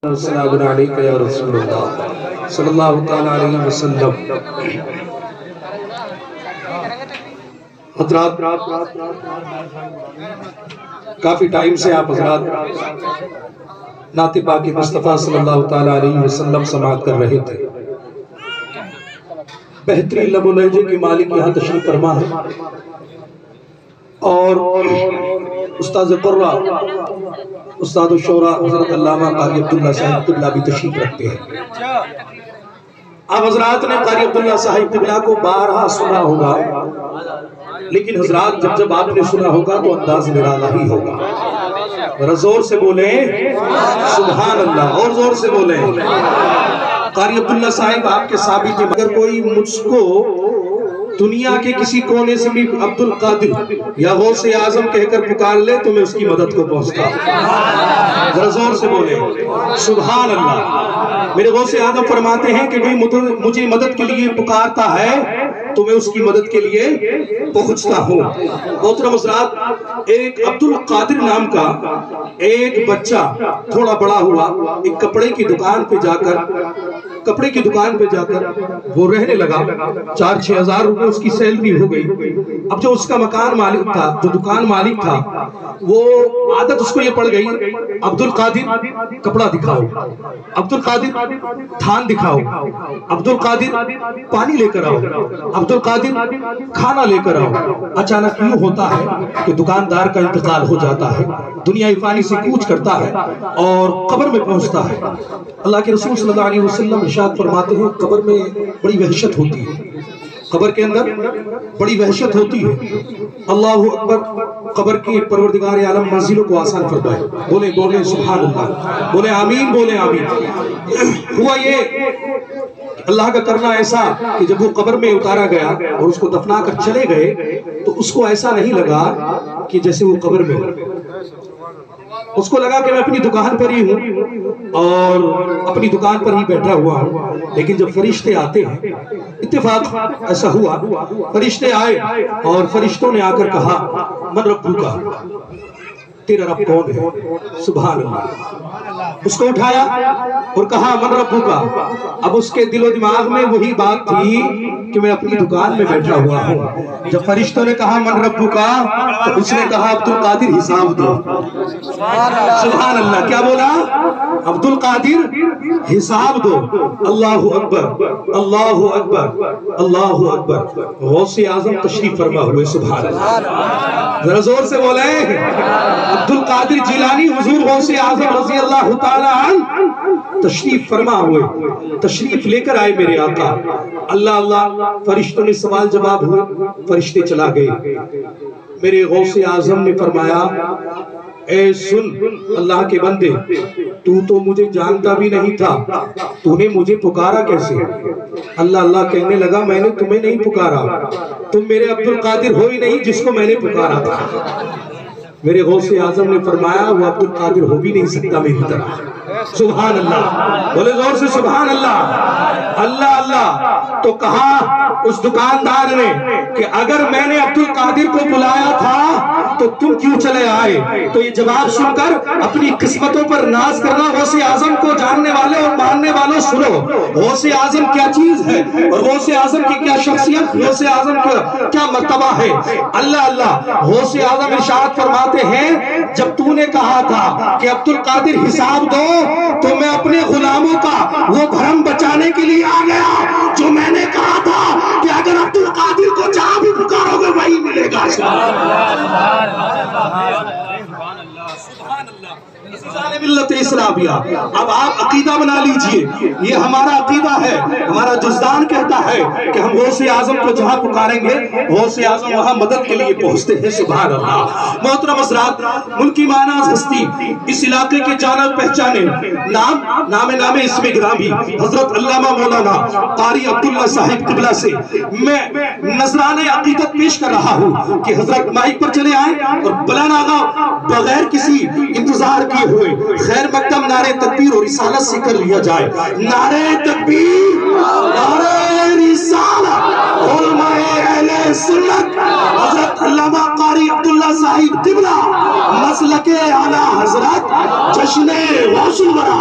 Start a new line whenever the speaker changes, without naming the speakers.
السلام علیکم یا رسول اللہ صلی اللہ تعالیٰ علیہ وسلم۔ حضرات کافی ٹائم سے آپ حضرات نعت پاک مصطفیٰ صلی اللہ تعالیٰ علیہ وسلم سماعت کر رہے تھے۔ بہترین لب و لہجے کی مالک یہاں تشریف فرما ہے اور استاد قرہ استاد الشورا حضرت علامہ قاری عبداللہ صاحب قبلہ بھی تشریف رکھتے ہیں۔ آپ حضرات نے قاری عبداللہ صاحب قبلہ کو بارہا سنا ہوگا، لیکن حضرات جب آپ نے سنا ہوگا تو انداز نرالا ہی ہوگا۔ ذرا زور سے بولیں سبحان اللہ، اور زور سے بولیں۔ قاری عبداللہ صاحب آپ کے ثابت ہیں، مگر کوئی مجھ کو دنیا کے کسی کونے سے بھی عبد القادر یا غوث اعظم کہہ کر پکار لے تو میں اس کی مدد کو پہنچتا ہوں۔ ذرا زور سے بولیں سبحان اللہ۔ میرے غوث اعظم فرماتے ہیں کہ مجھے مدد کے لیے پکارتا ہے تو میں اس کی مدد کے لیے پہنچتا ہوں۔ محترم حضرات، ایک عبد القادر نام کا ایک بچہ تھوڑا بڑا ہوا، ایک کپڑے کی دکان پہ جا کر وہ رہنے لگا۔ 4-6 ہزار روپے اس کی سیلری ہو گئی۔ اب جو اس کا مکان مالک تھا، جو دکان مالک تھا، وہ عادت اس کو یہ پڑ گئی، عبد القادر کپڑا دکھاؤ، عبد القادر تھان دکھاؤ، عبد القادر پانی لے کر آؤ، عبد القادر کھانا لے کر آؤ۔ اچانک یوں ہوتا ہے کہ دکاندار کا انتقال ہو جاتا ہے، دنیا فانی سے کوچ کرتا ہے اور قبر میں پہنچتا ہے۔ اللہ کے رسول صلی اللہ علیہ وسلم ارشاد فرماتے ہیں قبر میں بڑی وحشت ہوتی ہے، قبر کے اندر بڑی وحشت ہوتی ہے۔ اللہ اکبر۔ قبر کی پروردگار عالم منزلوں کو آسان فرمائے۔ بولیں سبحان اللہ، بولیں آمین، بولیں آمین۔ ہوا یہ اللہ کا کرنا ایسا کہ جب وہ قبر میں اتارا گیا اور اس کو دفنا کر چلے گئے تو اس کو ایسا نہیں لگا کہ جیسے وہ قبر میں ہو، اس کو لگا کہ میں اپنی دکان پر ہی ہوں اور اپنی دکان پر ہی بیٹھا ہوا ہوں۔ لیکن جب فرشتے آتے ہیں، اتفاق ایسا ہوا، فرشتے آئے اور فرشتوں نے آ کر کہا من ربک کا، تیرا رب کون ہے؟ سبحان اللہ۔ اس کو اٹھایا اور کہا من ربک کا۔ اب اس کے دل و دماغ میں وہی بات تھی کہ میں اپنی دکان میں بیٹھا ہوا ہوں۔ جب فرشتوں نے کہا من ربک کا تو اس نے کہا عبد القادر حساب دو۔ سبحان اللہ۔ کیا بولا؟ عبد القادر حساب دو۔ اللہ اکبر، اللہ اکبر، اللہ اکبر۔ غوث اعظم تشریف فرما ہوئے، سبحان اللہ۔ ذرا زور سے بولیں عبد القادر جیلانی حضور غوث اعظم رضی اللہ تعالی عنہ تشریف فرما ہوئے، تشریف لے کر آئے میرے آقا۔ اللہ اللہ، فرشتوں نے سوال جواب ہوئے، فرشتے چلا گئے۔ میرے غوث اعظم نے فرمایا اے سن اللہ کے بندے، تو مجھے جانتا بھی نہیں تھا، تو نے مجھے پکارا کیسے؟ اللہ اللہ کہنے لگا میں نے تمہیں نہیں پکارا، تم میرے عبد القادر ہو ہی نہیں جس کو میں نے پکارا تھا۔ میرے غوث اعظم نے فرمایا وہ عبد القادر ہو بھی نہیں سکتا میری طرح۔ سبحان اللہ، بولے زور سے سبحان اللہ۔ اللہ اللہ۔ تو کہا اس دکاندار نے کہ اگر میں نے عبد القادر کو بلایا تھا تو تم کیوں چلے آئے؟ تو یہ جواب سن کر اپنی قسمتوں پر ناز کرنا غوث اعظم کو جاننے والے اور ماننے والوں سنو۔ غوث اعظم کیا چیز ہے اور غوث اعظم کی کیا شخصیت، غوث اعظم کا کیا مرتبہ ہے۔ اللہ اللہ۔ غوث اعظم ارشاد فرماتے ہیں جب تو نے کہا تھا کہ عبد القادر حساب دو تو میں اپنے غلاموں کا وہ بھرم بچانے کے لیے آ گیا جو میں نے کہا تھا کہ اگر عبد القادر کو جہاں بھی پکارو گے وہی ملے گا۔ ملت اسلامیہ۔ اب آپ عقیدہ بنا لیجئے، یہ ہمارا عقیدہ ہے، ہمارا جزدان کہتا ہے کہ ہم غوث اعظم کو جہاں پکاریں گے غوث اعظم وہاں مدد کے لیے پہنچتے ہیں۔ سبحان اللہ۔ محترم حضرات، ملکی معناز ہستی، اس علاقے کے جانا پہچانے، نام اسم گرامی حضرت علامہ مولانا قاری عبداللہ صاحب قبلہ سے میں نذرانِ عقیدت پیش کر رہا ہوں کہ حضرت مائک پر چلے آئیں اور بلند آغا بغیر کسی انتظار کیے ہوئے خیر مقدم نعرہ تکبیر اور رسالت سے کر لیا جائے۔ نعرہ تکبیر، نعرہ رسالت، علماء اہل سنت حضرت علامہ قاری عبداللہ صاحب قبلہ مسلک اعلیٰ حضرت جشن غوث الورا